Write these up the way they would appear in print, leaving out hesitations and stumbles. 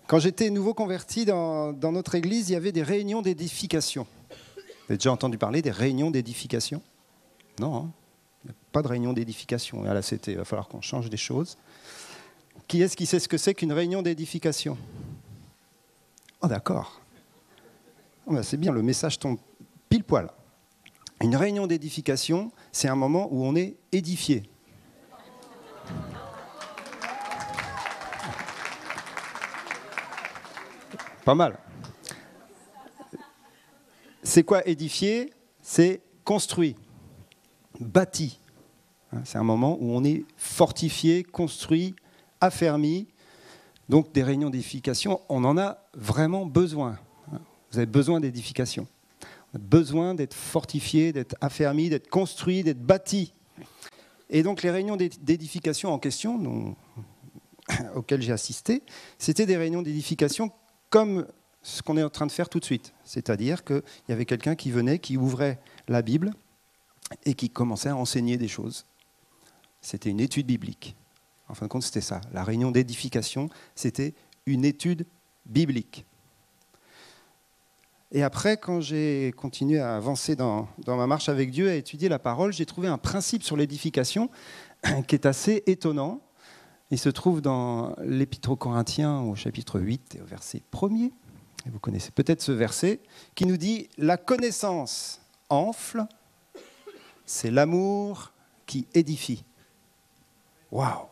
Quand j'étais nouveau converti dans notre église, il y avait des réunions d'édification. Vous avez déjà entendu parler des réunions d'édification? Non, hein, il n'y a pas de réunion d'édification. Et là, il va falloir qu'on change des choses. Qui est-ce qui sait ce que c'est qu'une réunion d'édification? Oh, d'accord. Oh, ben, c'est bien, le message tombe pile poil. Une réunion d'édification, c'est un moment où on est édifié. Pas mal. C'est quoi édifier? C'est construit, bâti. C'est un moment où on est fortifié, construit, affermi. Donc des réunions d'édification, on en a vraiment besoin. Vous avez besoin d'édification. On a besoin d'être fortifié, d'être affermi, d'être construit, d'être bâti. Et donc les réunions d'édification en question, auxquelles j'ai assisté, c'était des réunions d'édification comme ce qu'on est en train de faire tout de suite. C'est-à-dire qu'il y avait quelqu'un qui venait, qui ouvrait la Bible et qui commençait à enseigner des choses. C'était une étude biblique. En fin de compte, c'était ça. La réunion d'édification, c'était une étude biblique. Et après, quand j'ai continué à avancer dans ma marche avec Dieu, à étudier la parole, j'ai trouvé un principe sur l'édification qui est assez étonnant. Il se trouve dans l'Épître aux Corinthiens au chapitre 8 et au verset 1er. Et vous connaissez peut-être ce verset qui nous dit « La connaissance enfle, c'est l'amour qui édifie. » Waouh!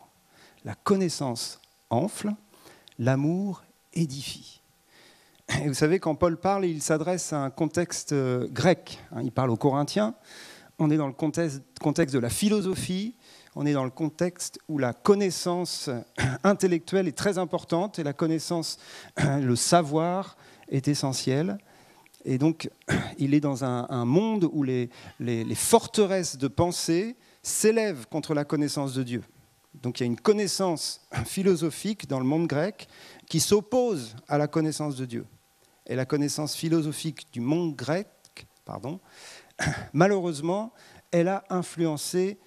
La connaissance enfle, l'amour édifie. Et vous savez, quand Paul parle, il s'adresse à un contexte grec. Il parle aux Corinthiens. On est dans le contexte de la philosophie. On est dans le contexte où la connaissance intellectuelle est très importante et la connaissance, le savoir est essentiel. Et donc, il est dans un monde où les forteresses de pensée s'élèvent contre la connaissance de Dieu. Donc, il y a une connaissance philosophique dans le monde grec qui s'oppose à la connaissance de Dieu. Et la connaissance philosophique du monde grec, malheureusement, elle a influencé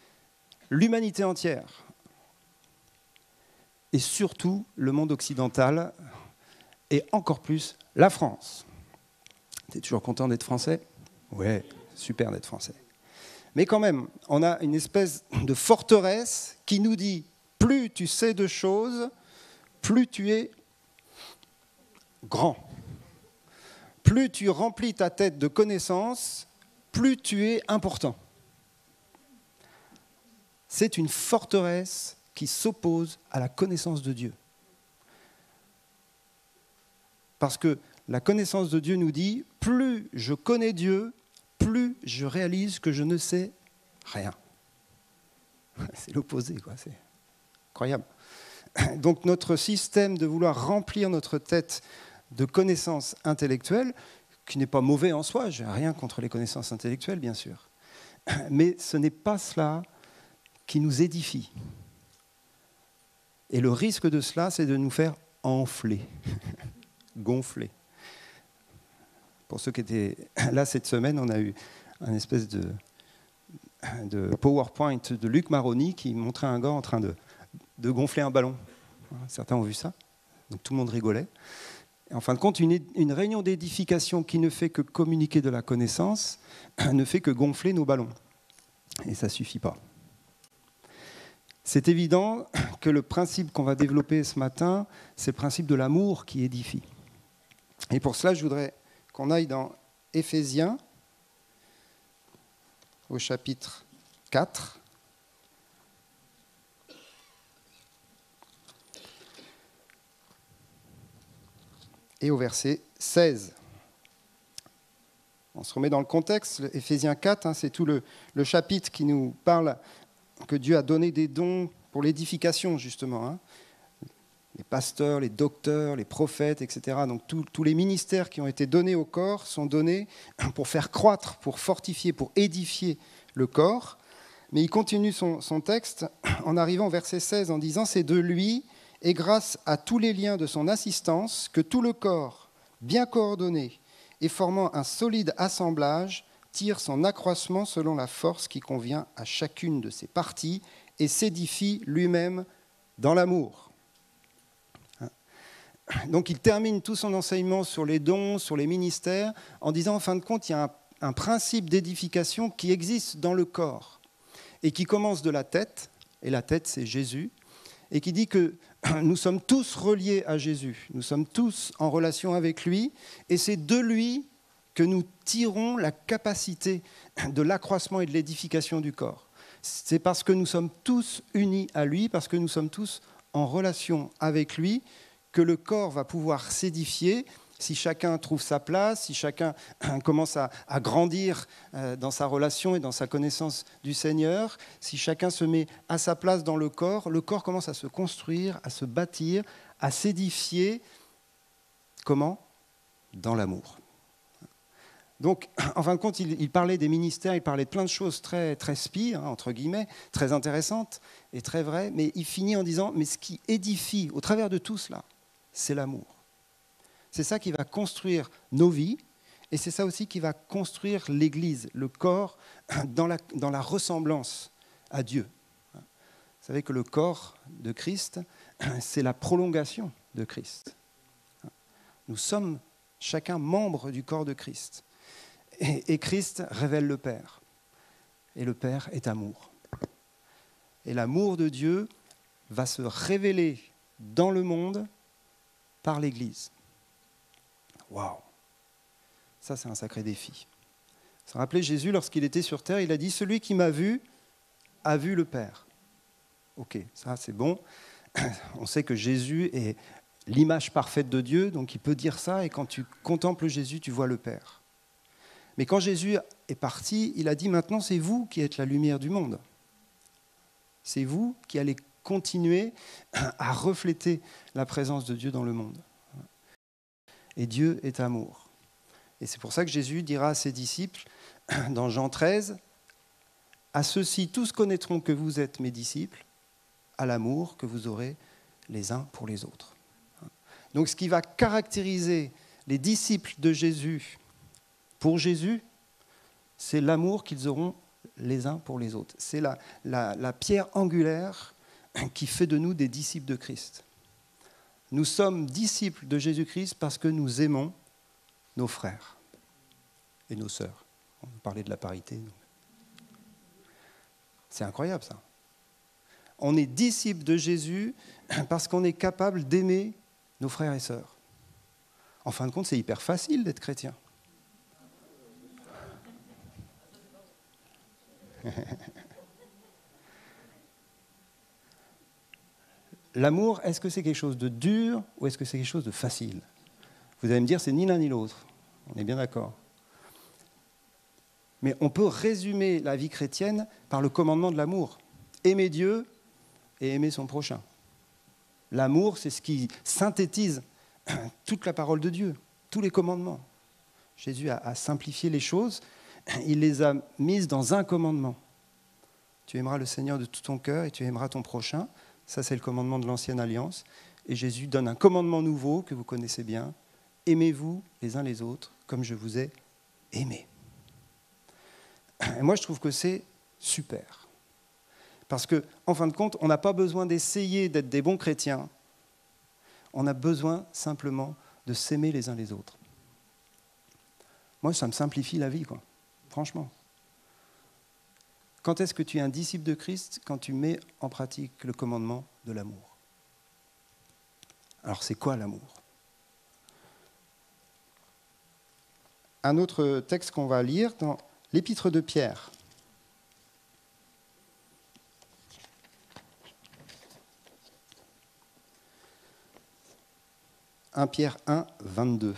l'humanité entière, et surtout le monde occidental, et encore plus la France. T'es toujours content d'être français? Ouais, super d'être français. Mais quand même, on a une espèce de forteresse qui nous dit, plus tu sais de choses, plus tu es grand. Plus tu remplis ta tête de connaissances, plus tu es important. C'est une forteresse qui s'oppose à la connaissance de Dieu. Parce que la connaissance de Dieu nous dit, plus je connais Dieu, plus je réalise que je ne sais rien. C'est l'opposé, quoi. C'est incroyable. Donc notre système de vouloir remplir notre tête de connaissances intellectuelles, qui n'est pas mauvais en soi, je n'ai rien contre les connaissances intellectuelles, bien sûr, mais ce n'est pas cela qui nous édifie. Et le risque de cela, c'est de nous faire enfler, gonfler. Pour ceux qui étaient là cette semaine, on a eu un espèce de PowerPoint de Luc Maroni qui montrait un gars en train de gonfler un ballon. Certains ont vu ça, donc tout le monde rigolait. Et en fin de compte, une réunion d'édification qui ne fait que communiquer de la connaissance ne fait que gonfler nos ballons. Et ça ne suffit pas. C'est évident que le principe qu'on va développer ce matin, c'est le principe de l'amour qui édifie. Et pour cela, je voudrais qu'on aille dans Éphésiens, au chapitre 4. Et au verset 16. On se remet dans le contexte. Éphésiens 4, c'est tout le chapitre qui nous parle que Dieu a donné des dons pour l'édification, justement. Les pasteurs, les docteurs, les prophètes, etc. Donc tous les ministères qui ont été donnés au corps sont donnés pour faire croître, pour fortifier, pour édifier le corps. Mais il continue son texte en arrivant au verset 16 en disant « C'est de lui et grâce à tous les liens de son assistance que tout le corps, bien coordonné et formant un solide assemblage, tire son accroissement selon la force qui convient à chacune de ses parties et s'édifie lui-même dans l'amour. » Donc il termine tout son enseignement sur les dons, sur les ministères, en disant en fin de compte, il y a un principe d'édification qui existe dans le corps et qui commence de la tête, et la tête c'est Jésus, et qui dit que nous sommes tous reliés à Jésus, nous sommes tous en relation avec lui, et c'est de lui que nous tirons la capacité de l'accroissement et de l'édification du corps. C'est parce que nous sommes tous unis à lui, parce que nous sommes tous en relation avec lui, que le corps va pouvoir s'édifier si chacun trouve sa place, si chacun commence à grandir dans sa relation et dans sa connaissance du Seigneur, si chacun se met à sa place dans le corps commence à se construire, à se bâtir, à s'édifier. Comment ? Dans l'amour. Donc, en fin de compte, il parlait des ministères, il parlait de plein de choses très, très spies, entre guillemets, très intéressantes et très vraies, mais il finit en disant, mais ce qui édifie au travers de tout cela, c'est l'amour. C'est ça qui va construire nos vies, et c'est ça aussi qui va construire l'Église, le corps, dans la ressemblance à Dieu. Vous savez que le corps de Christ, c'est la prolongation de Christ. Nous sommes chacun membre du corps de Christ. Et Christ révèle le Père. Et le Père est amour. Et l'amour de Dieu va se révéler dans le monde par l'Église. Waouh! Ça, c'est un sacré défi. Ça rappelait Jésus, lorsqu'il était sur terre, il a dit « Celui qui m'a vu a vu le Père ». Ok, ça c'est bon. On sait que Jésus est l'image parfaite de Dieu, donc il peut dire ça, et quand tu contemples Jésus, tu vois le Père. Mais quand Jésus est parti, il a dit « Maintenant, c'est vous qui êtes la lumière du monde. C'est vous qui allez continuer à refléter la présence de Dieu dans le monde. » Et Dieu est amour. Et c'est pour ça que Jésus dira à ses disciples, dans Jean 13, « À ceux-ci, tous connaîtront que vous êtes mes disciples, à l'amour que vous aurez les uns pour les autres. » Donc ce qui va caractériser les disciples de Jésus, pour Jésus, c'est l'amour qu'ils auront les uns pour les autres. C'est la pierre angulaire qui fait de nous des disciples de Christ. Nous sommes disciples de Jésus-Christ parce que nous aimons nos frères et nos sœurs. On parlait de la parité. C'est incroyable ça. On est disciples de Jésus parce qu'on est capable d'aimer nos frères et sœurs. En fin de compte, c'est hyper facile d'être chrétien. L'amour, est-ce que c'est quelque chose de dur ou est-ce que c'est quelque chose de facile ? Vous allez me dire, c'est ni l'un ni l'autre. On est bien d'accord. Mais on peut résumer la vie chrétienne par le commandement de l'amour. Aimer Dieu et aimer son prochain. L'amour, c'est ce qui synthétise toute la parole de Dieu, tous les commandements. Jésus a simplifié les choses, il les a mises dans un commandement. Tu aimeras le Seigneur de tout ton cœur et tu aimeras ton prochain. Ça, c'est le commandement de l'Ancienne Alliance. Et Jésus donne un commandement nouveau que vous connaissez bien. Aimez-vous les uns les autres comme je vous ai aimés. Et moi, je trouve que c'est super. Parce qu'en fin de compte, on n'a pas besoin d'essayer d'être des bons chrétiens. On a besoin simplement de s'aimer les uns les autres. Moi, ça me simplifie la vie, quoi. Franchement. Quand est-ce que tu es un disciple de Christ ? Quand tu mets en pratique le commandement de l'amour. Alors, c'est quoi l'amour ? Un autre texte qu'on va lire dans l'Épître de Pierre. « 1 Pierre 1, 22 »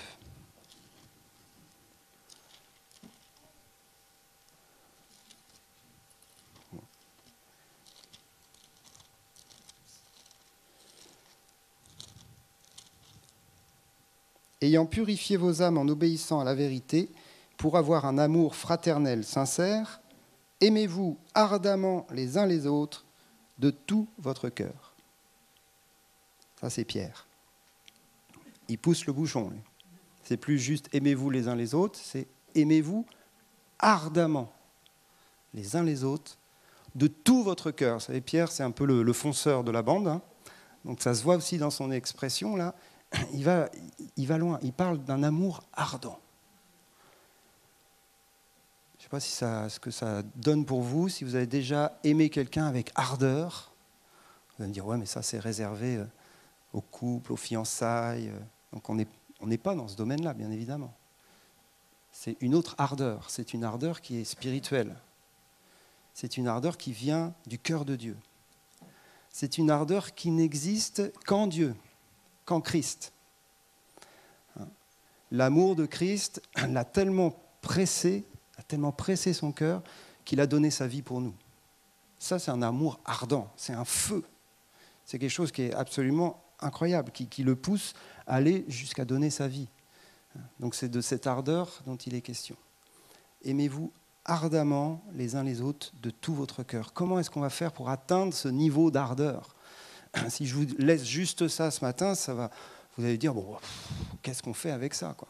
ayant purifié vos âmes en obéissant à la vérité, pour avoir un amour fraternel sincère, aimez-vous ardemment les uns les autres de tout votre cœur. Ça, c'est Pierre. Il pousse le bouchon. Lui. C'est plus juste aimez-vous les uns les autres, c'est aimez-vous ardemment les uns les autres de tout votre cœur. Vous savez, Pierre, c'est un peu le fonceur de la bande. Hein. Donc ça se voit aussi dans son expression là. il va loin. Il parle d'un amour ardent. Je ne sais pas si ce que ça donne pour vous, si vous avez déjà aimé quelqu'un avec ardeur. Vous allez me dire, ouais, mais ça, c'est réservé aux couples, aux fiançailles. Donc, on n'est pas dans ce domaine-là, bien évidemment. C'est une autre ardeur. C'est une ardeur qui est spirituelle. C'est une ardeur qui vient du cœur de Dieu. C'est une ardeur qui n'existe qu'en Dieu, qu'en Christ. L'amour de Christ l'a tellement pressé son cœur qu'il a donné sa vie pour nous. Ça, c'est un amour ardent, c'est un feu. C'est quelque chose qui est absolument incroyable, qui le pousse à aller jusqu'à donner sa vie. Donc c'est de cette ardeur dont il est question. Aimez-vous ardemment les uns les autres de tout votre cœur. Comment est-ce qu'on va faire pour atteindre ce niveau d'ardeur ? Si je vous laisse juste ça ce matin, vous allez dire, bon, qu'est-ce qu'on fait avec ça, quoi ?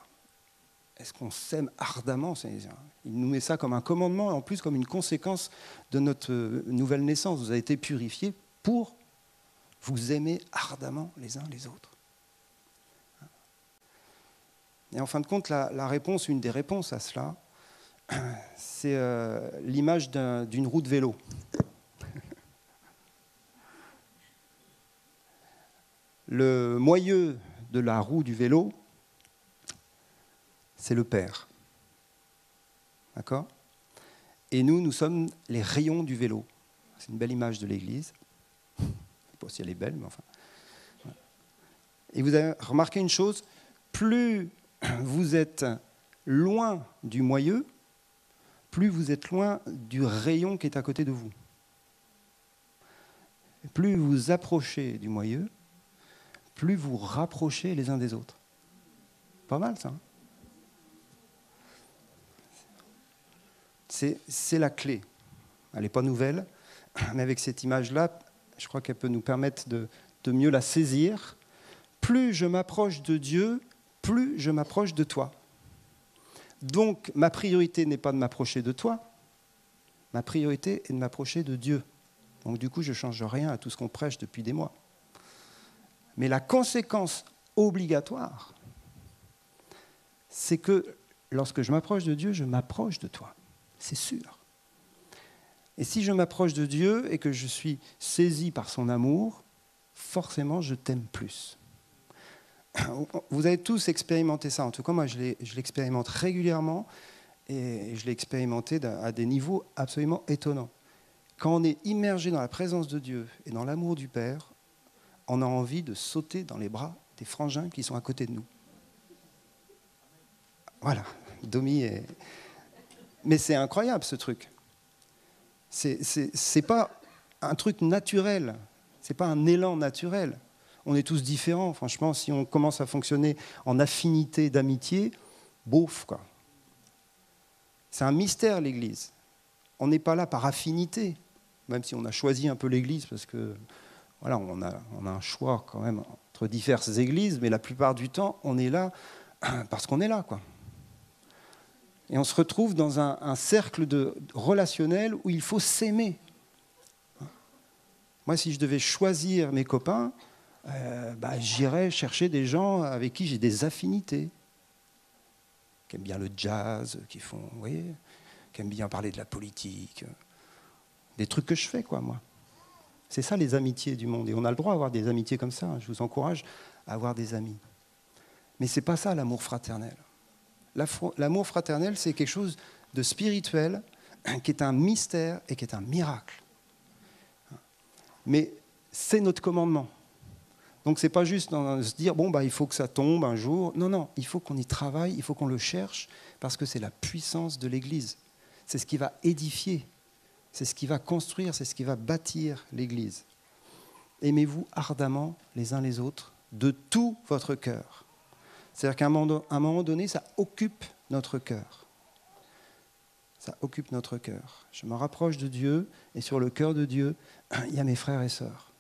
Est-ce qu'on s'aime ardemment ? Il nous met ça comme un commandement, et en plus comme une conséquence de notre nouvelle naissance. Vous avez été purifiés pour vous aimer ardemment les uns les autres. Et en fin de compte, la réponse, une des réponses à cela, c'est l'image d'une roue de vélo. Le moyeu de la roue du vélo, c'est le Père. D'accord ? Et nous sommes les rayons du vélo. C'est une belle image de l'Église. Je ne sais pas si elle est belle, mais enfin. Et vous avez remarqué une chose, plus vous êtes loin du moyeu, plus vous êtes loin du rayon qui est à côté de vous. Plus vous vous approchez du moyeu, plus vous rapprochez les uns des autres. Pas mal, ça, hein ? C'est la clé. Elle n'est pas nouvelle, mais avec cette image-là, je crois qu'elle peut nous permettre de mieux la saisir. Plus je m'approche de Dieu, plus je m'approche de toi. Donc, ma priorité n'est pas de m'approcher de toi, ma priorité est de m'approcher de Dieu. Donc, du coup, je ne change rien à tout ce qu'on prêche depuis des mois. Mais la conséquence obligatoire, c'est que lorsque je m'approche de Dieu, je m'approche de toi. C'est sûr. Et si je m'approche de Dieu et que je suis saisi par son amour, forcément, je t'aime plus. Vous avez tous expérimenté ça. En tout cas, moi, je l'expérimente régulièrement et je l'ai expérimenté à des niveaux absolument étonnants. Quand on est immergé dans la présence de Dieu et dans l'amour du Père, on a envie de sauter dans les bras des frangins qui sont à côté de nous. Voilà, Domi est... Mais c'est incroyable, ce truc. C'est pas un truc naturel, c'est pas un élan naturel. On est tous différents, franchement, si on commence à fonctionner en affinité d'amitié, bouf, quoi. C'est un mystère, l'Église. On n'est pas là par affinité, même si on a choisi un peu l'Église, parce que voilà, on a un choix quand même entre diverses églises, mais la plupart du temps, on est là parce qu'on est là, quoi. Et on se retrouve dans un cercle relationnel où il faut s'aimer. Moi, si je devais choisir mes copains, j'irais chercher des gens avec qui j'ai des affinités, qui aiment bien le jazz, qui aiment bien parler de la politique, des trucs que je fais, quoi, moi. C'est ça, les amitiés du monde. Et on a le droit d'avoir des amitiés comme ça. Je vous encourage à avoir des amis. Mais ce n'est pas ça, l'amour fraternel. L'amour fraternel, c'est quelque chose de spirituel, qui est un mystère et qui est un miracle. Mais c'est notre commandement. Donc ce n'est pas juste de se dire, il faut que ça tombe un jour. Non, non, il faut qu'on y travaille, il faut qu'on le cherche, parce que c'est la puissance de l'Église. C'est ce qui va édifier, c'est ce qui va construire, c'est ce qui va bâtir l'Église. Aimez-vous ardemment les uns les autres, de tout votre cœur. C'est-à-dire qu'à un moment donné, ça occupe notre cœur. Ça occupe notre cœur. Je me rapproche de Dieu, et sur le cœur de Dieu, il y a mes frères et sœurs.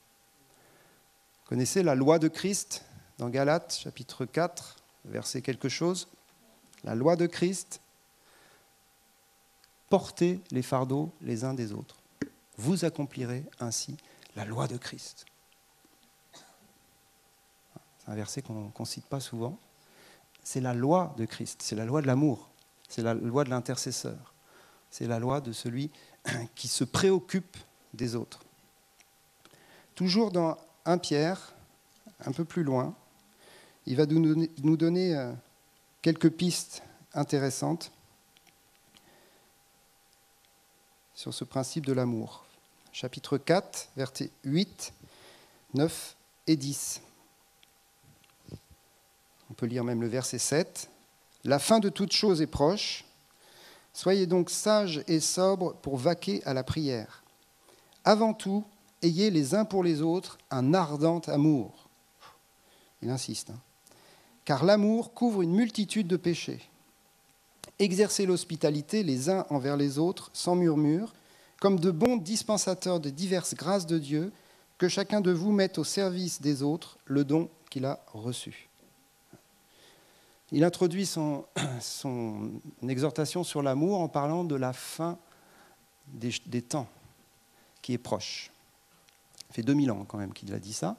Vous connaissez la loi de Christ dans Galates, chapitre 4, verset quelque chose. La loi de Christ, portez les fardeaux les uns des autres. Vous accomplirez ainsi la loi de Christ. C'est un verset qu'on ne cite pas souvent. C'est la loi de Christ, c'est la loi de l'amour, c'est la loi de l'intercesseur, c'est la loi de celui qui se préoccupe des autres. Toujours dans 1 Pierre, un peu plus loin, il va nous donner quelques pistes intéressantes sur ce principe de l'amour. Chapitre 4, versets 8, 9 et 10. On peut lire même le verset 7. « La fin de toute chose est proche. Soyez donc sages et sobres pour vaquer à la prière. Avant tout, ayez les uns pour les autres un ardent amour. » Il insiste. Car l'amour couvre une multitude de péchés. Exercez l'hospitalité les uns envers les autres sans murmure, comme de bons dispensateurs de diverses grâces de Dieu, que chacun de vous mette au service des autres le don qu'il a reçu. Il introduit son exhortation sur l'amour en parlant de la fin des temps qui est proche. Ça fait 2000 ans quand même qu'il a dit ça.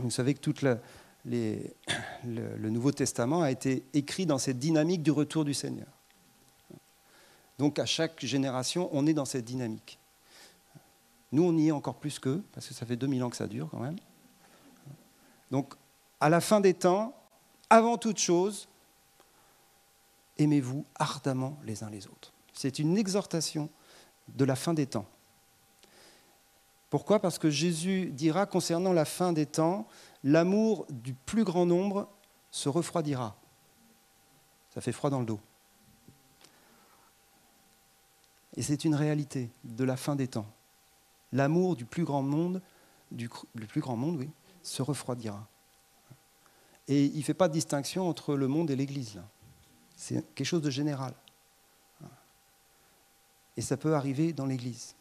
Vous savez que tout le Nouveau Testament a été écrit dans cette dynamique du retour du Seigneur. Donc à chaque génération, on est dans cette dynamique. Nous, on y est encore plus qu'eux, parce que ça fait 2000 ans que ça dure quand même. Donc à la fin des temps, avant toute chose, aimez-vous ardemment les uns les autres. C'est une exhortation de la fin des temps. Pourquoi ? Parce que Jésus dira concernant la fin des temps, l'amour du plus grand nombre se refroidira. Ça fait froid dans le dos. Et c'est une réalité de la fin des temps. L'amour du plus grand monde, se refroidira. Et il ne fait pas de distinction entre le monde et l'Église, là. C'est quelque chose de général. Et ça peut arriver dans l'Église.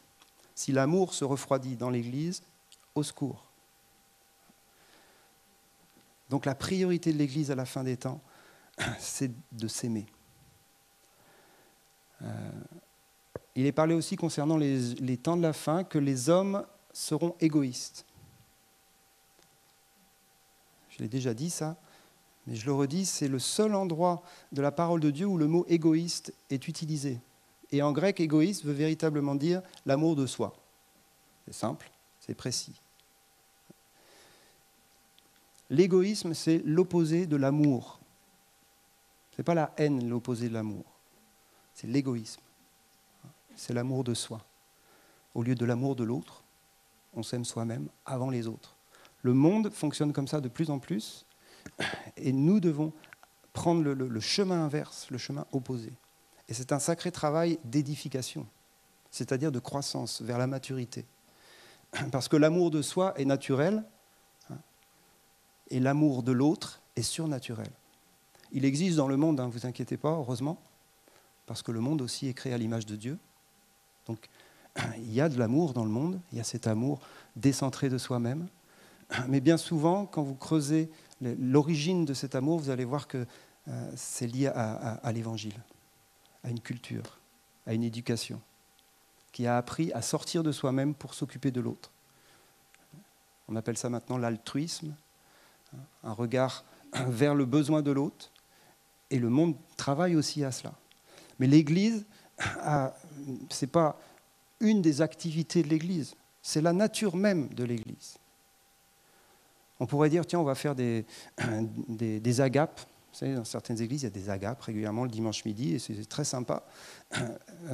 Si l'amour se refroidit dans l'Église, au secours. Donc la priorité de l'Église à la fin des temps, c'est de s'aimer. Il est parlé aussi concernant les temps de la fin que les hommes seront égoïstes. Je l'ai déjà dit ça, mais je le redis, c'est le seul endroit de la parole de Dieu où le mot égoïste est utilisé. Et en grec, égoïste veut véritablement dire l'amour de soi. C'est simple, c'est précis. L'égoïsme, c'est l'opposé de l'amour. Ce n'est pas la haine, l'opposé de l'amour. C'est l'égoïsme. C'est l'amour de soi. Au lieu de l'amour de l'autre, on s'aime soi-même avant les autres. Le monde fonctionne comme ça de plus en plus, et nous devons prendre le chemin inverse, le chemin opposé. Et c'est un sacré travail d'édification, c'est-à-dire de croissance vers la maturité. Parce que l'amour de soi est naturel, et l'amour de l'autre est surnaturel. Il existe dans le monde, ne vous inquiétez pas, heureusement, parce que le monde aussi est créé à l'image de Dieu. Donc, il y a de l'amour dans le monde, il y a cet amour décentré de soi-même. Mais bien souvent, quand vous creusez l'origine de cet amour, vous allez voir que c'est lié à l'Évangile, à une culture, à une éducation, qui a appris à sortir de soi-même pour s'occuper de l'autre. On appelle ça maintenant l'altruisme, un regard vers le besoin de l'autre, et le monde travaille aussi à cela. Mais l'Église, ce n'est pas une des activités de l'Église, c'est la nature même de l'Église. On pourrait dire, tiens, on va faire des agapes. Vous savez, dans certaines églises, il y a des agapes régulièrement le dimanche midi, et c'est très sympa.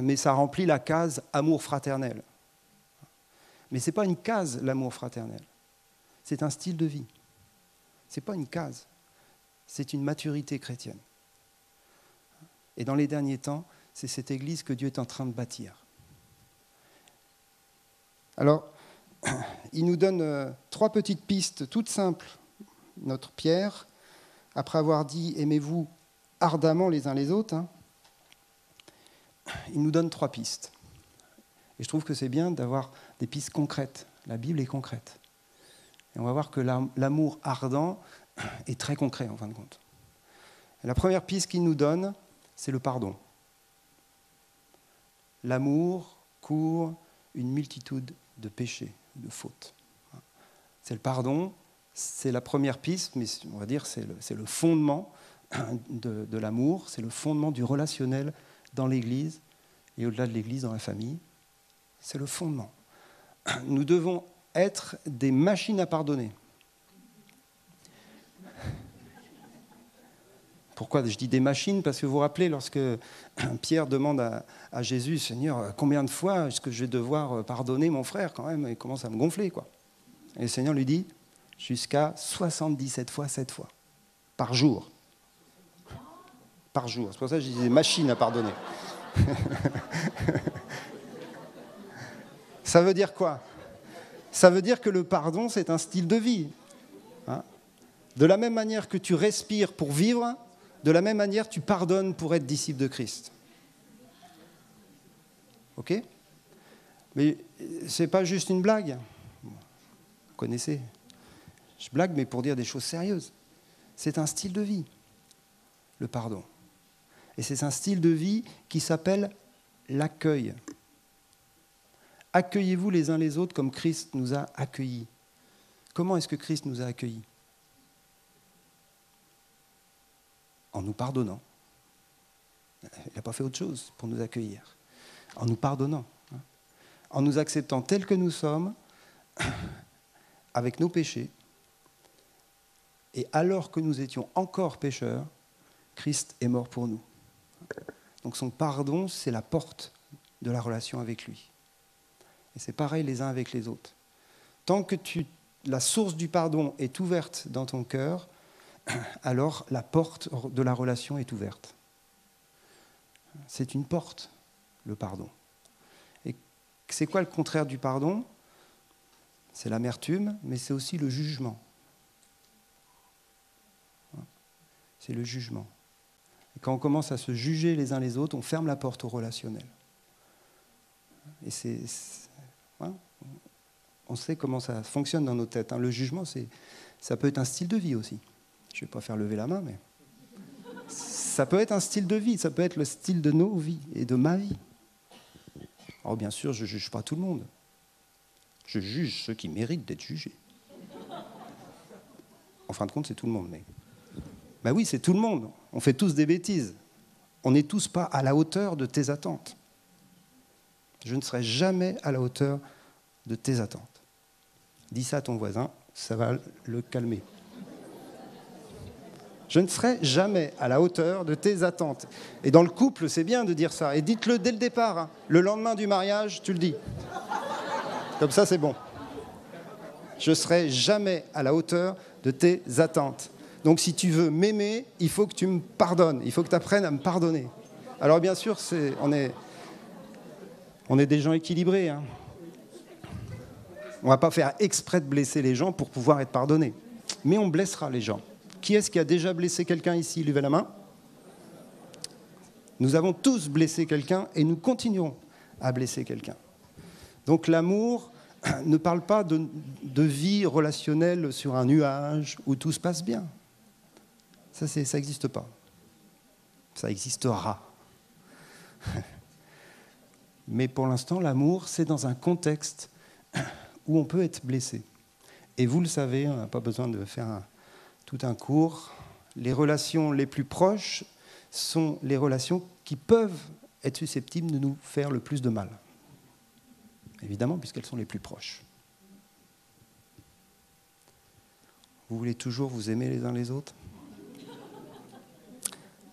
Mais ça remplit la case amour fraternel. Mais ce n'est pas une case, l'amour fraternel. C'est un style de vie. Ce n'est pas une case. C'est une maturité chrétienne. Et dans les derniers temps, c'est cette église que Dieu est en train de bâtir. Alors, il nous donne 3 petites pistes toutes simples. Notre Pierre, après avoir dit « aimez-vous ardemment les uns les autres », il nous donne 3 pistes. Et je trouve que c'est bien d'avoir des pistes concrètes. La Bible est concrète. Et on va voir que l'amour ardent est très concret en fin de compte. Et la première piste qu'il nous donne, c'est le pardon. L'amour couvre une multitude de péchés, de fautes. C'est le pardon, c'est la première piste, mais on va dire c'est le fondement de l'amour, c'est le fondement du relationnel dans l'Église et au-delà de l'Église, dans la famille. C'est le fondement. Nous devons être des machines à pardonner. Pourquoi je dis des machines? Parce que vous vous rappelez, lorsque Pierre demande à Jésus, « Seigneur, combien de fois est-ce que je vais devoir pardonner mon frère quand même ?» Il commence à me gonfler, quoi. Et le Seigneur lui dit, jusqu'à 77 fois, 7 fois, par jour. Par jour. C'est pour ça que je dis des machines à pardonner. Ça veut dire quoi? Ça veut dire que le pardon, c'est un style de vie. Hein? De la même manière que tu respires pour vivre, de la même manière tu pardonnes pour être disciple de Christ. Ok? Mais ce n'est pas juste une blague. Vous connaissez. Je blague, mais pour dire des choses sérieuses. C'est un style de vie, le pardon. Et c'est un style de vie qui s'appelle l'accueil. Accueillez-vous les uns les autres comme Christ nous a accueillis. Comment est-ce que Christ nous a accueillis? En nous pardonnant. Il n'a pas fait autre chose pour nous accueillir. En nous pardonnant. En nous acceptant tels que nous sommes, avec nos péchés. Et alors que nous étions encore pécheurs, Christ est mort pour nous. Donc son pardon, c'est la porte de la relation avec lui. Et c'est pareil les uns avec les autres. Tant que la source du pardon est ouverte dans ton cœur, alors la porte de la relation est ouverte. C'est une porte, le pardon. Et c'est quoi le contraire du pardon? C'est l'amertume, mais c'est aussi le jugement. C'est le jugement. Et quand on commence à se juger les uns les autres, on ferme la porte au relationnel. Et on sait comment ça fonctionne dans nos têtes. Le jugement, ça peut être un style de vie aussi. Je ne vais pas faire lever la main, mais ça peut être un style de vie, ça peut être le style de nos vies et de ma vie. Alors bien sûr, je ne juge pas tout le monde. Je juge ceux qui méritent d'être jugés. En fin de compte, c'est tout le monde. Mais ben oui, c'est tout le monde. On fait tous des bêtises. On n'est tous pas à la hauteur de tes attentes. Je ne serai jamais à la hauteur de tes attentes. Dis ça à ton voisin, ça va le calmer. Je ne serai jamais à la hauteur de tes attentes. Et dans le couple, c'est bien de dire ça. Et dites-le dès le départ. Hein. Le lendemain du mariage, tu le dis. Comme ça, c'est bon. Je ne serai jamais à la hauteur de tes attentes. Donc, si tu veux m'aimer, il faut que tu me pardonnes. Il faut que tu apprennes à me pardonner. Alors, bien sûr, on est des gens équilibrés. Hein. On ne va pas faire exprès de blesser les gens pour pouvoir être pardonnés. Mais on blessera les gens. Qui est-ce qui a déjà blessé quelqu'un ici? Levez la main. Nous avons tous blessé quelqu'un et nous continuerons à blesser quelqu'un. Donc l'amour ne parle pas de vie relationnelle sur un nuage où tout se passe bien. Ça n'existe pas. Ça existera. Mais pour l'instant, l'amour, c'est dans un contexte où on peut être blessé. Et vous le savez, on n'a pas besoin de faire tout un cours. Les relations les plus proches sont les relations qui peuvent être susceptibles de nous faire le plus de mal. Évidemment, puisqu'elles sont les plus proches. Vous voulez toujours vous aimer les uns les autres?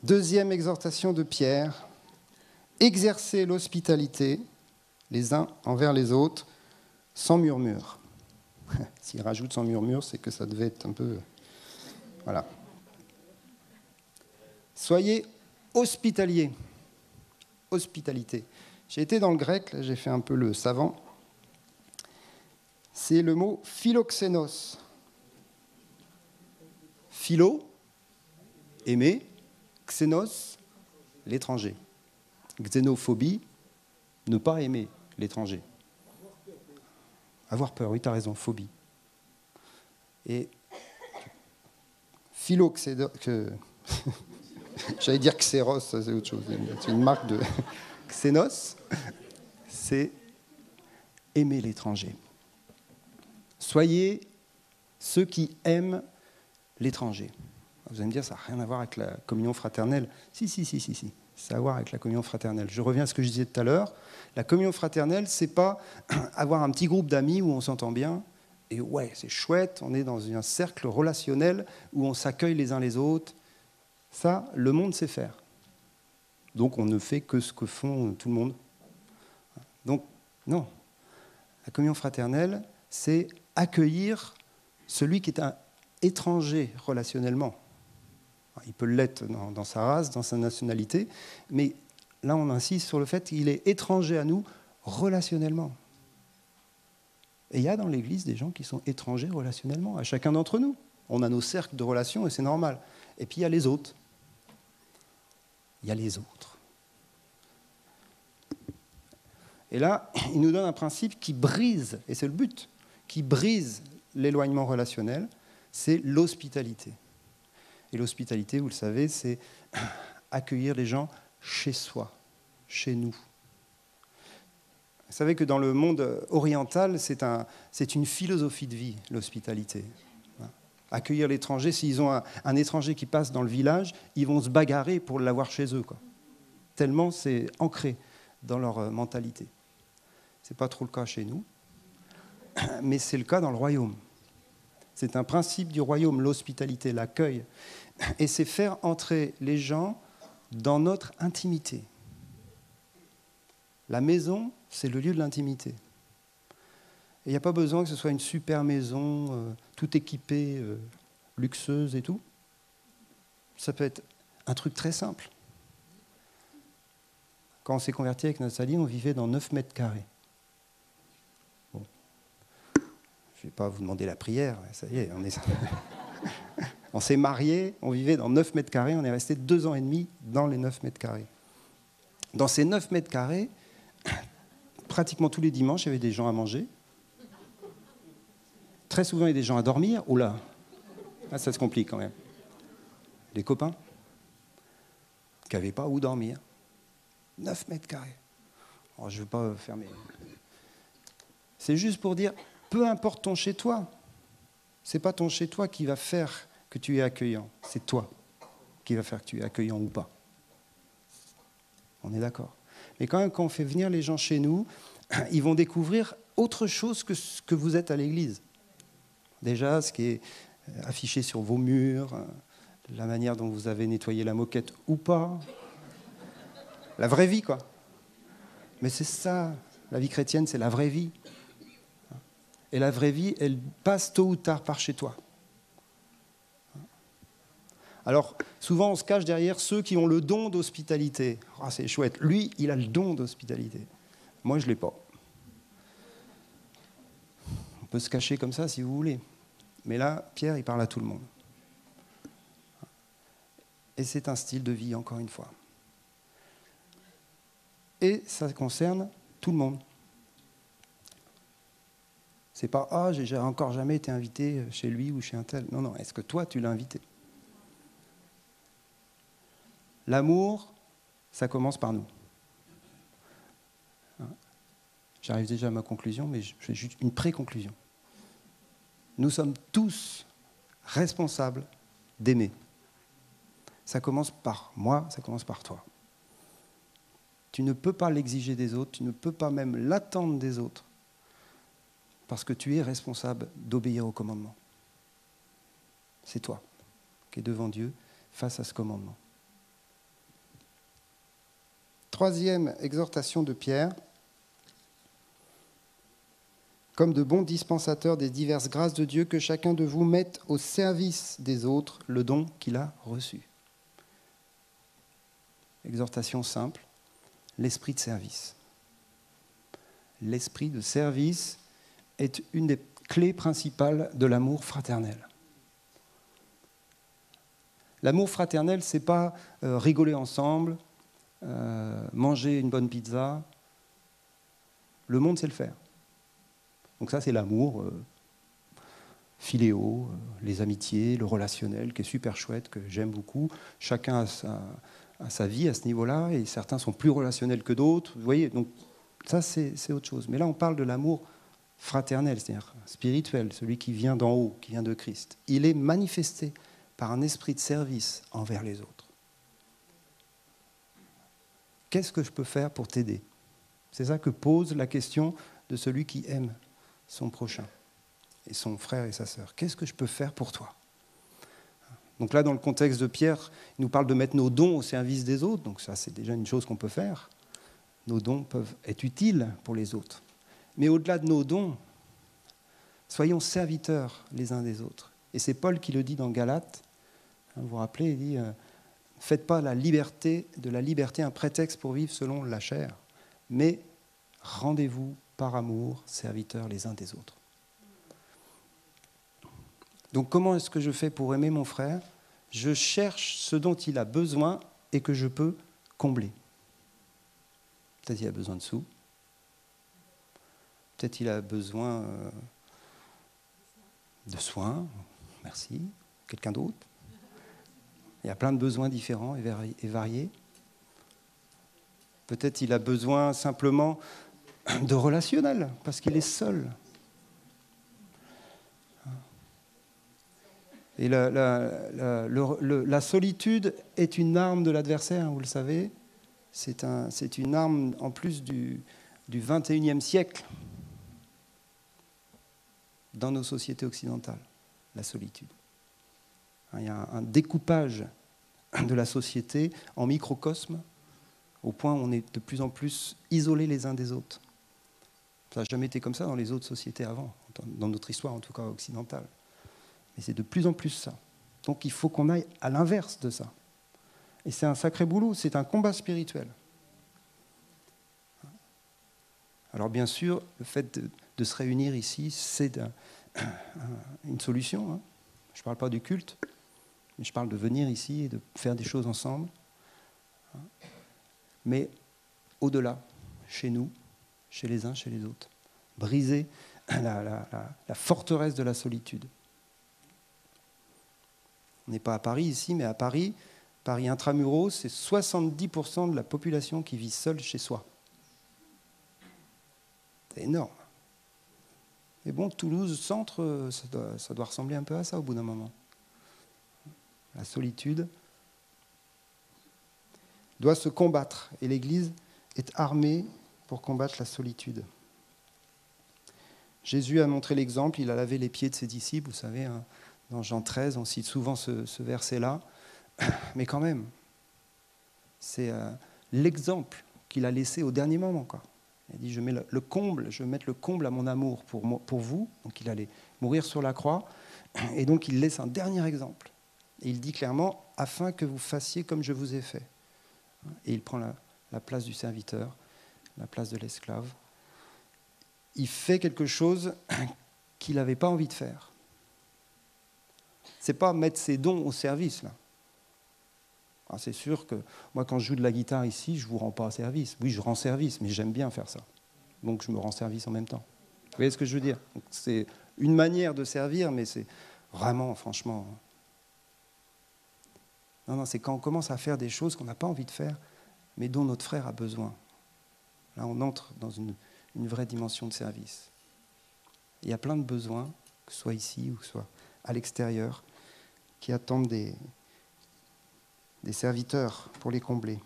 Deuxième exhortation de Pierre, exercez l'hospitalité les uns envers les autres sans murmure. S'il rajoute sans murmure, c'est que ça devait être un peu... Voilà. Soyez hospitaliers. Hospitalité. J'ai été dans le grec, là, j'ai fait un peu le savant. C'est le mot philoxénos. Philo, aimer, xénos, l'étranger. Xénophobie, ne pas aimer l'étranger. Avoir peur, oui, tu as raison, phobie. Et philoxénos, j'allais dire xéros, ça c'est autre chose, c'est une marque de... Xénos, c'est aimer l'étranger. Soyez ceux qui aiment l'étranger. Vous allez me dire, ça n'a rien à voir avec la communion fraternelle. Si. Ça a à voir avec la communion fraternelle. Je reviens à ce que je disais tout à l'heure. La communion fraternelle, c'est pas avoir un petit groupe d'amis où on s'entend bien. Et ouais, c'est chouette, on est dans un cercle relationnel où on s'accueille les uns les autres. Ça, le monde sait faire. Donc on ne fait que ce que font tout le monde. Donc, non. La communion fraternelle, c'est accueillir celui qui est un étranger relationnellement. Il peut l'être dans sa race, dans sa nationalité, mais là on insiste sur le fait qu'il est étranger à nous relationnellement. Et il y a dans l'Église des gens qui sont étrangers relationnellement, à chacun d'entre nous. On a nos cercles de relations et c'est normal. Et puis il y a les autres. Il y a les autres. Et là, il nous donne un principe qui brise, et c'est le but, qui brise l'éloignement relationnel, c'est l'hospitalité. Et l'hospitalité, vous le savez, c'est accueillir les gens chez soi, chez nous. Vous savez que dans le monde oriental, c'est une philosophie de vie, l'hospitalité. Accueillir l'étranger, s'ils ont un étranger qui passe dans le village, ils vont se bagarrer pour l'avoir chez eux, quoi. Tellement c'est ancré dans leur mentalité. Ce n'est pas trop le cas chez nous, mais c'est le cas dans le royaume. C'est un principe du royaume, l'hospitalité, l'accueil. Et c'est faire entrer les gens dans notre intimité. La maison, c'est le lieu de l'intimité. Et il n'y a pas besoin que ce soit une super maison, tout équipée, luxueuse et tout. Ça peut être un truc très simple. Quand on s'est converti avec Nathalie, on vivait dans 9 mètres carrés. Bon. Je ne vais pas vous demander la prière, ça y est, on s'est mariés, on vivait dans 9 mètres carrés, on est resté 2 ans et demi dans les 9 mètres carrés. Dans ces 9 mètres carrés, pratiquement tous les dimanches, il y avait des gens à manger. Très souvent, il y a des gens à dormir. Oula, là, ça se complique quand même. Les copains qui n'avaient pas où dormir. 9 mètres carrés. Alors, je ne veux pas fermer. C'est juste pour dire, peu importe ton chez-toi, ce n'est pas ton chez-toi qui va faire que tu es accueillant. C'est toi qui va faire que tu es accueillant ou pas. On est d'accord. Mais quand même, quand on fait venir les gens chez nous, ils vont découvrir autre chose que ce que vous êtes à l'église. Déjà, ce qui est affiché sur vos murs, la manière dont vous avez nettoyé la moquette ou pas. La vraie vie, quoi. Mais c'est ça, la vie chrétienne, c'est la vraie vie. Et la vraie vie, elle passe tôt ou tard par chez toi. Alors, souvent, on se cache derrière ceux qui ont le don d'hospitalité. Oh, c'est chouette. Lui, il a le don d'hospitalité. Moi, je ne l'ai pas. On peut se cacher comme ça, si vous voulez. Mais là, Pierre, il parle à tout le monde. Et c'est un style de vie, encore une fois. Et ça concerne tout le monde. C'est pas « Ah, j'ai encore jamais été invité chez lui ou chez un tel ». Non, non. Est-ce que toi, tu l'as invité ? L'amour, ça commence par nous. J'arrive déjà à ma conclusion, mais je fais juste une pré-conclusion. Nous sommes tous responsables d'aimer. Ça commence par moi, ça commence par toi. Tu ne peux pas l'exiger des autres, tu ne peux pas même l'attendre des autres, parce que tu es responsable d'obéir au commandement. C'est toi qui es devant Dieu face à ce commandement. Troisième exhortation de Pierre. Comme de bons dispensateurs des diverses grâces de Dieu, que chacun de vous mette au service des autres le don qu'il a reçu. Exhortation simple, l'esprit de service. L'esprit de service est une des clés principales de l'amour fraternel. L'amour fraternel, ce n'est pas rigoler ensemble, manger une bonne pizza. Le monde sait le faire. Donc ça, c'est l'amour philéo, les amitiés, le relationnel, qui est super chouette, que j'aime beaucoup. Chacun a sa vie à ce niveau-là, et certains sont plus relationnels que d'autres. Vous voyez, donc ça, c'est autre chose. Mais là, on parle de l'amour fraternel, c'est-à-dire spirituel, celui qui vient d'en haut, qui vient de Christ, il est manifesté par un esprit de service envers les autres. Qu'est-ce que je peux faire pour t'aider? C'est ça que pose la question de celui qui aime son prochain et son frère et sa sœur. Qu'est-ce que je peux faire pour toi? Donc là, dans le contexte de Pierre, il nous parle de mettre nos dons au service des autres. Donc ça, c'est déjà une chose qu'on peut faire. Nos dons peuvent être utiles pour les autres. Mais au-delà de nos dons, soyons serviteurs les uns des autres. Et c'est Paul qui le dit dans Galates. Vous vous rappelez, il dit « Faites pas de la liberté un prétexte pour vivre selon la chair, mais rendez-vous par amour, serviteurs les uns des autres. » Donc comment est-ce que je fais pour aimer mon frère? Je cherche ce dont il a besoin et que je peux combler. Peut-être il a besoin de sous. Peut-être il a besoin de soins. Merci. Quelqu'un d'autre? Il y a plein de besoins différents et variés. Peut-être il a besoin simplement de relationnel, parce qu'il est seul. Et la solitude est une arme de l'adversaire, vous le savez. C'est une arme en plus du XXIe siècle dans nos sociétés occidentales, la solitude. Il y a un découpage de la société en microcosme, au point où on est de plus en plus isolés les uns des autres. Ça n'a jamais été comme ça dans les autres sociétés avant, dans notre histoire en tout cas occidentale. Mais c'est de plus en plus ça. Donc il faut qu'on aille à l'inverse de ça. Et c'est un sacré boulot, c'est un combat spirituel. Alors bien sûr, le fait de se réunir ici, c'est une solution. Hein. Je ne parle pas du culte, mais je parle de venir ici et de faire des choses ensemble. Mais au-delà, chez nous, chez les uns, chez les autres, briser la forteresse de la solitude. On n'est pas à Paris ici, mais à Paris intramuros, c'est 70% de la population qui vit seule chez soi. C'est énorme. Mais bon, Toulouse, centre, ça doit ressembler un peu à ça au bout d'un moment. La solitude doit se combattre, et l'Église est armée pour combattre la solitude. Jésus a montré l'exemple, il a lavé les pieds de ses disciples, vous savez, hein, dans Jean 13, on cite souvent ce verset-là, mais quand même, c'est l'exemple qu'il a laissé au dernier moment, quoi. Il a dit, je vais mettre le comble à mon amour pour vous, donc il allait mourir sur la croix, et donc il laisse un dernier exemple. Et il dit clairement, afin que vous fassiez comme je vous ai fait. Et il prend la place du serviteur, la place de l'esclave. Il fait quelque chose qu'il n'avait pas envie de faire. Ce n'est pas mettre ses dons au service, là. Alors c'est sûr que moi, quand je joue de la guitare ici, je ne vous rends pas service. Oui, je rends service, mais j'aime bien faire ça. Donc je me rends service en même temps. Vous voyez ce que je veux dire? Donc, c'est une manière de servir, mais c'est vraiment, franchement... Non, c'est quand on commence à faire des choses qu'on n'a pas envie de faire, mais dont notre frère a besoin. Là, on entre dans une vraie dimension de service. Il y a plein de besoins, que ce soit ici ou que ce soit à l'extérieur, qui attendent des serviteurs pour les combler.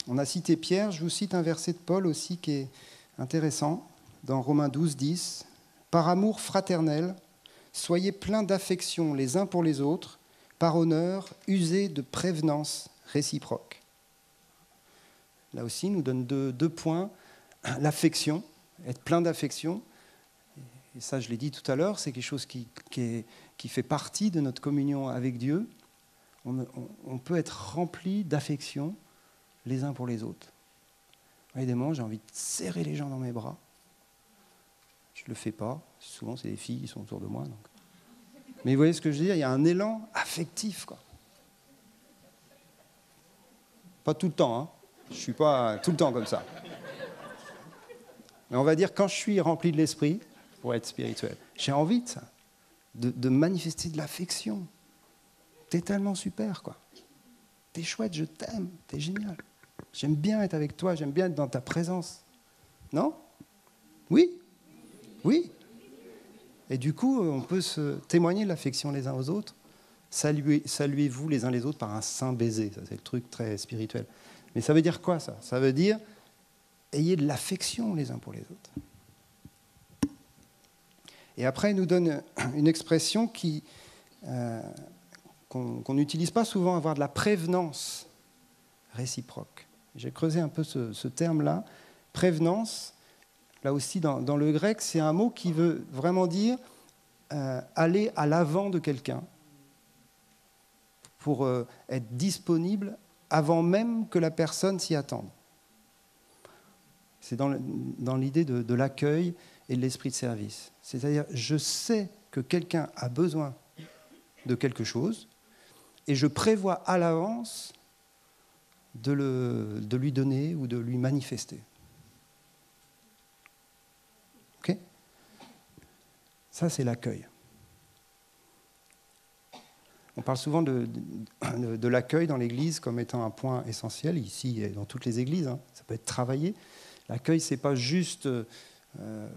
On a cité Pierre, je vous cite un verset de Paul aussi qui est intéressant, dans Romains 12, 10. « Par amour fraternel, soyez pleins d'affection les uns pour les autres, par honneur, usez de prévenance réciproque. » Là aussi, il nous donne deux points. L'affection, être plein d'affection. Et ça, je l'ai dit tout à l'heure, c'est quelque chose qui fait partie de notre communion avec Dieu. On peut être rempli d'affection les uns pour les autres. Il y a des moments, j'ai envie de serrer les gens dans mes bras. Je ne le fais pas. Souvent, c'est des filles qui sont autour de moi. Donc. Mais vous voyez ce que je veux dire? Il y a un élan affectif, quoi. Pas tout le temps, hein. Je ne suis pas tout le temps comme ça. Mais on va dire, quand je suis rempli de l'esprit, pour être spirituel, j'ai envie de ça, de manifester de l'affection. C'est tellement super, quoi. t'es chouette, je t'aime, t'es génial. J'aime bien être avec toi, j'aime bien être dans ta présence. Non? Oui? Oui? Et du coup, on peut se témoigner de l'affection les uns aux autres. Saluez-vous les uns les autres par un saint baiser. Ça, c'est le truc très spirituel. Mais ça veut dire quoi, ça? Ça veut dire ayez de l'affection les uns pour les autres. Et après, il nous donne une expression qu'on n'utilise pas souvent, avoir de la prévenance réciproque. J'ai creusé un peu ce terme-là. Prévenance, là aussi dans le grec, c'est un mot qui veut vraiment dire aller à l'avant de quelqu'un pour être disponible avant même que la personne s'y attende. C'est dans l'idée de l'accueil et de l'esprit de service. C'est-à-dire, je sais que quelqu'un a besoin de quelque chose et je prévois à l'avance de lui donner ou de lui manifester. Ok ? Ça, c'est l'accueil. On parle souvent de l'accueil dans l'Église comme étant un point essentiel, ici et dans toutes les églises. Hein. Ça peut être travaillé. L'accueil, ce n'est pas juste,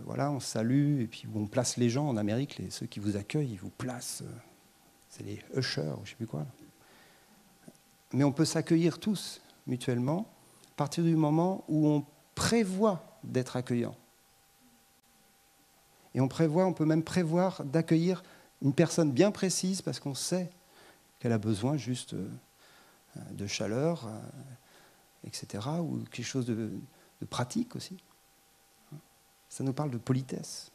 voilà, on salue et puis on place les gens en Amérique, ceux qui vous accueillent, ils vous placent, c'est les ushers, ou je ne sais plus quoi. Là. Mais on peut s'accueillir tous mutuellement à partir du moment où on prévoit d'être accueillant. Et on peut même prévoir d'accueillir une personne bien précise parce qu'on sait qu'elle a besoin juste de chaleur, etc., ou quelque chose de pratique aussi. Ça nous parle de politesse,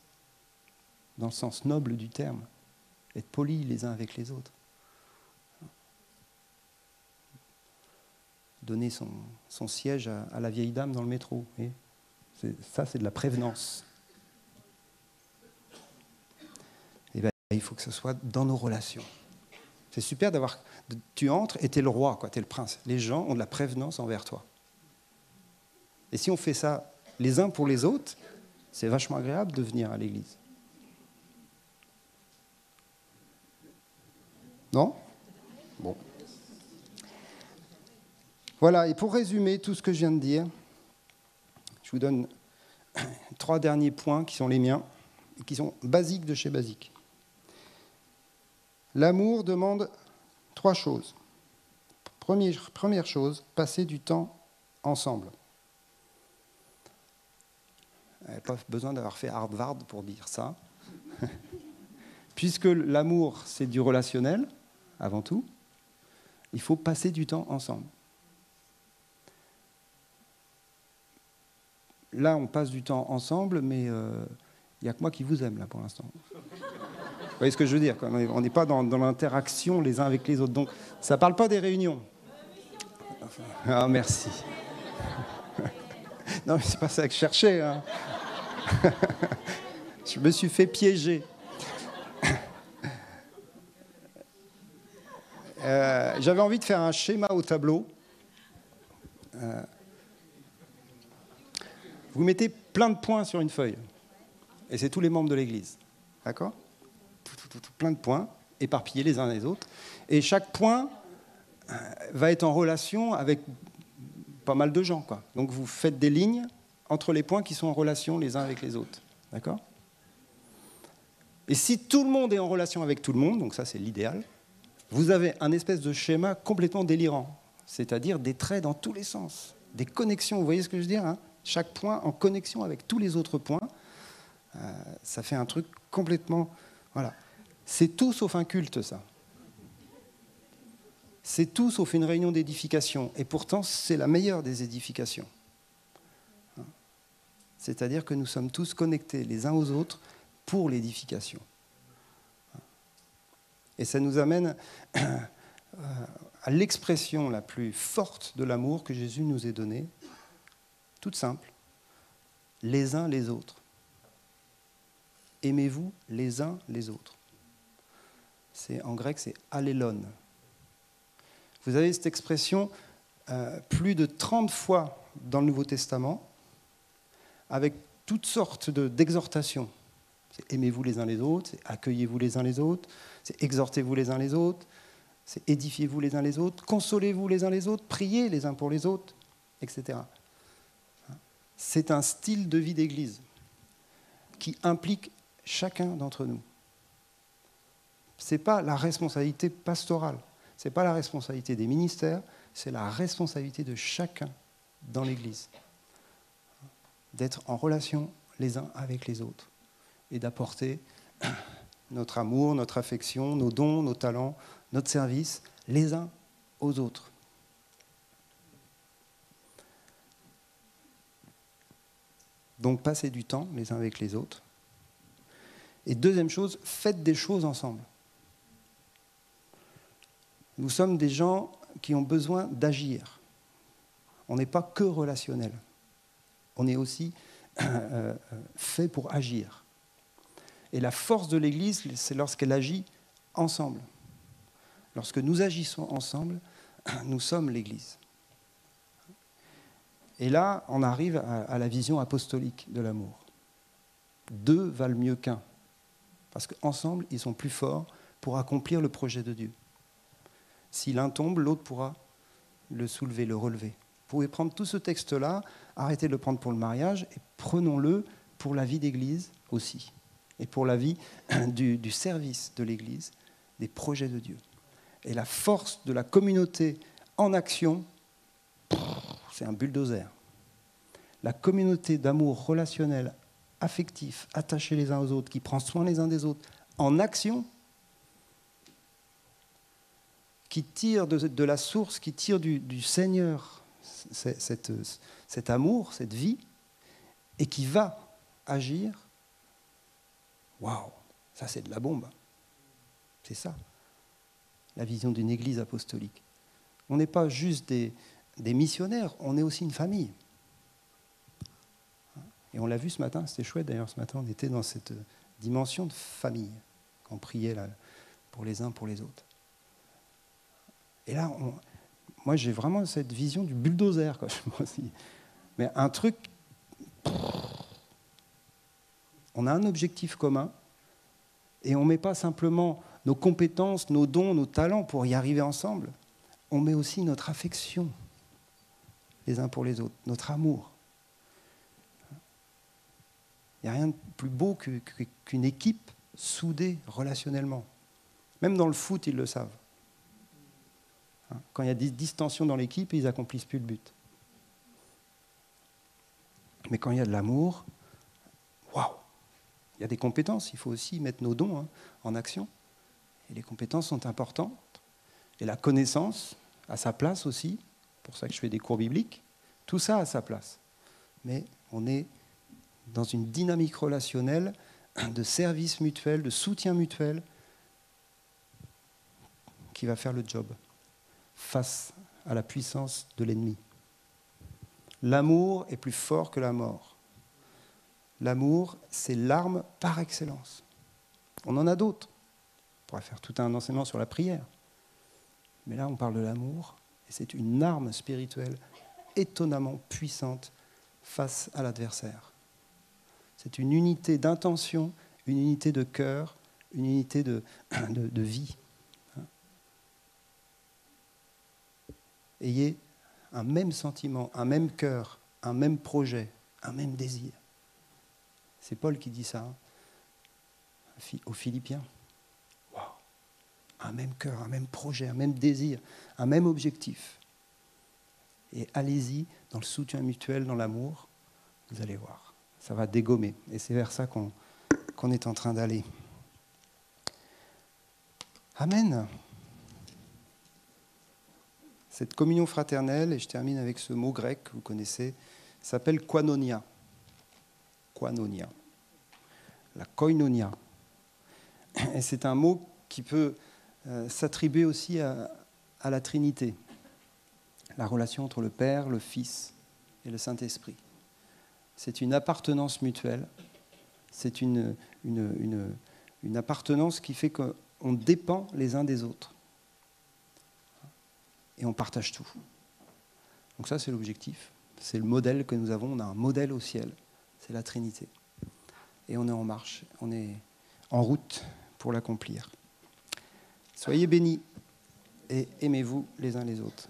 dans le sens noble du terme, être polis les uns avec les autres. Donner son siège à la vieille dame dans le métro. Et ça, c'est de la prévenance. Et bien, il faut que ce soit dans nos relations. C'est super d'avoir... Tu entres et tu es le roi, tu es le prince. Les gens ont de la prévenance envers toi. Et si on fait ça les uns pour les autres, c'est vachement agréable de venir à l'église. Non ? Bon. Voilà, et pour résumer tout ce que je viens de dire, je vous donne 3 derniers points qui sont les miens, et qui sont basiques de chez basique. L'amour demande 3 choses. Première chose, passer du temps ensemble. Il n'y a pas besoin d'avoir fait Harvard pour dire ça. Puisque l'amour, c'est du relationnel, avant tout, il faut passer du temps ensemble. Là, on passe du temps ensemble, mais il n'y a que moi qui vous aime, là, pour l'instant. Vous voyez ce que je veux dire, quoi. On n'est pas dans l'interaction les uns avec les autres. Donc, ça ne parle pas des réunions. Ah, merci. Non, mais c'est pas ça que je cherchais. Hein. Je me suis fait piéger. J'avais envie de faire un schéma au tableau. Vous mettez plein de points sur une feuille. Et c'est tous les membres de l'Église. D'accord ? Plein de points, éparpillés les uns les autres. Et chaque point va être en relation avec pas mal de gens, quoi. Donc vous faites des lignes entre les points qui sont en relation les uns avec les autres. D'accord ? Et si tout le monde est en relation avec tout le monde, donc ça c'est l'idéal, vous avez un espèce de schéma complètement délirant, c'est-à-dire des traits dans tous les sens, des connexions, vous voyez ce que je veux dire, hein ? Chaque point en connexion avec tous les autres points, ça fait un truc complètement... Voilà. C'est tout sauf un culte, ça. C'est tout sauf une réunion d'édification. Et pourtant, c'est la meilleure des édifications. C'est-à-dire que nous sommes tous connectés les uns aux autres pour l'édification. Et ça nous amène à l'expression la plus forte de l'amour que Jésus nous ait donné, toute simple, les uns les autres. Aimez-vous les uns les autres. En grec, c'est allélon. Vous avez cette expression plus de 30 fois dans le Nouveau Testament, avec toutes sortes d'exhortations. C'est aimez-vous les uns les autres, c'est accueillez-vous les uns les autres, c'est exhortez-vous les uns les autres, C'est édifiez-vous les uns les autres, consolez-vous les uns les autres, priez les uns pour les autres, etc. C'est un style de vie d'église qui implique chacun d'entre nous. Ce n'est pas la responsabilité pastorale, ce n'est pas la responsabilité des ministères, c'est la responsabilité de chacun dans l'église. D'être en relation les uns avec les autres et d'apporter notre amour, notre affection, nos dons, nos talents, notre service, les uns aux autres. Donc, passez du temps les uns avec les autres. Et deuxième chose, faites des choses ensemble. Nous sommes des gens qui ont besoin d'agir. On n'est pas que relationnel. On est aussi fait pour agir. Et la force de l'Église, c'est lorsqu'elle agit ensemble. Lorsque nous agissons ensemble, nous sommes l'Église. Et là, on arrive à la vision apostolique de l'amour. Deux valent mieux qu'un. Parce qu'ensemble, ils sont plus forts pour accomplir le projet de Dieu. Si l'un tombe, l'autre pourra le soulever, le relever. Vous pouvez prendre tout ce texte-là, arrêtez de le prendre pour le mariage, et prenons-le pour la vie d'Église aussi. Et pour la vie du service de l'Église, des projets de Dieu. Et la force de la communauté en action, c'est un bulldozer. La communauté d'amour relationnel, affectif, attachés les uns aux autres, qui prend soin les uns des autres, en action, qui tire de la source, qui tire du Seigneur cet amour, cette vie, et qui va agir. Waouh, ça c'est de la bombe. C'est ça, la vision d'une église apostolique. On n'est pas juste des missionnaires, on est aussi une famille. Et on l'a vu ce matin, c'était chouette d'ailleurs ce matin, on était dans cette dimension de famille, quand on priait là, pour les uns, pour les autres. Et là, moi j'ai vraiment cette vision du bulldozer, quoi. Mais un truc, on a un objectif commun, et on ne met pas simplement nos compétences, nos dons, nos talents pour y arriver ensemble, on met aussi notre affection les uns pour les autres, notre amour. Il n'y a rien de plus beau qu'une équipe soudée relationnellement. Même dans le foot, ils le savent. Quand il y a des distensions dans l'équipe, ils n'accomplissent plus le but. Mais quand il y a de l'amour, waouh! Il y a des compétences, il faut aussi mettre nos dons en action. Et les compétences sont importantes. Et la connaissance a sa place aussi, c'est pour ça que je fais des cours bibliques. Tout ça a sa place. Mais on est dans une dynamique relationnelle de service mutuel, de soutien mutuel, qui va faire le job face à la puissance de l'ennemi. L'amour est plus fort que la mort. L'amour, c'est l'arme par excellence. On en a d'autres. On pourrait faire tout un enseignement sur la prière. Mais là, on parle de l'amour, et c'est une arme spirituelle étonnamment puissante face à l'adversaire. C'est une unité d'intention, une unité de cœur, une unité de vie. Ayez un même sentiment, un même cœur, un même projet, un même désir. C'est Paul qui dit ça aux Philippiens. Wow. Un même cœur, un même projet, un même désir, un même objectif. Et allez-y dans le soutien mutuel, dans l'amour, vous allez voir. Ça va dégommer. Et c'est vers ça qu'on est en train d'aller. Amen. Cette communion fraternelle, et je termine avec ce mot grec que vous connaissez, s'appelle koinonia. Koinonia. La koinonia. Et c'est un mot qui peut s'attribuer aussi à la Trinité. La relation entre le Père, le Fils et le Saint-Esprit. C'est une appartenance mutuelle. C'est une appartenance qui fait qu'on dépend les uns des autres. Et on partage tout. Donc ça, c'est l'objectif. C'est le modèle que nous avons. On a un modèle au ciel. C'est la Trinité. Et on est en marche. On est en route pour l'accomplir. Soyez bénis. et aimez-vous les uns les autres.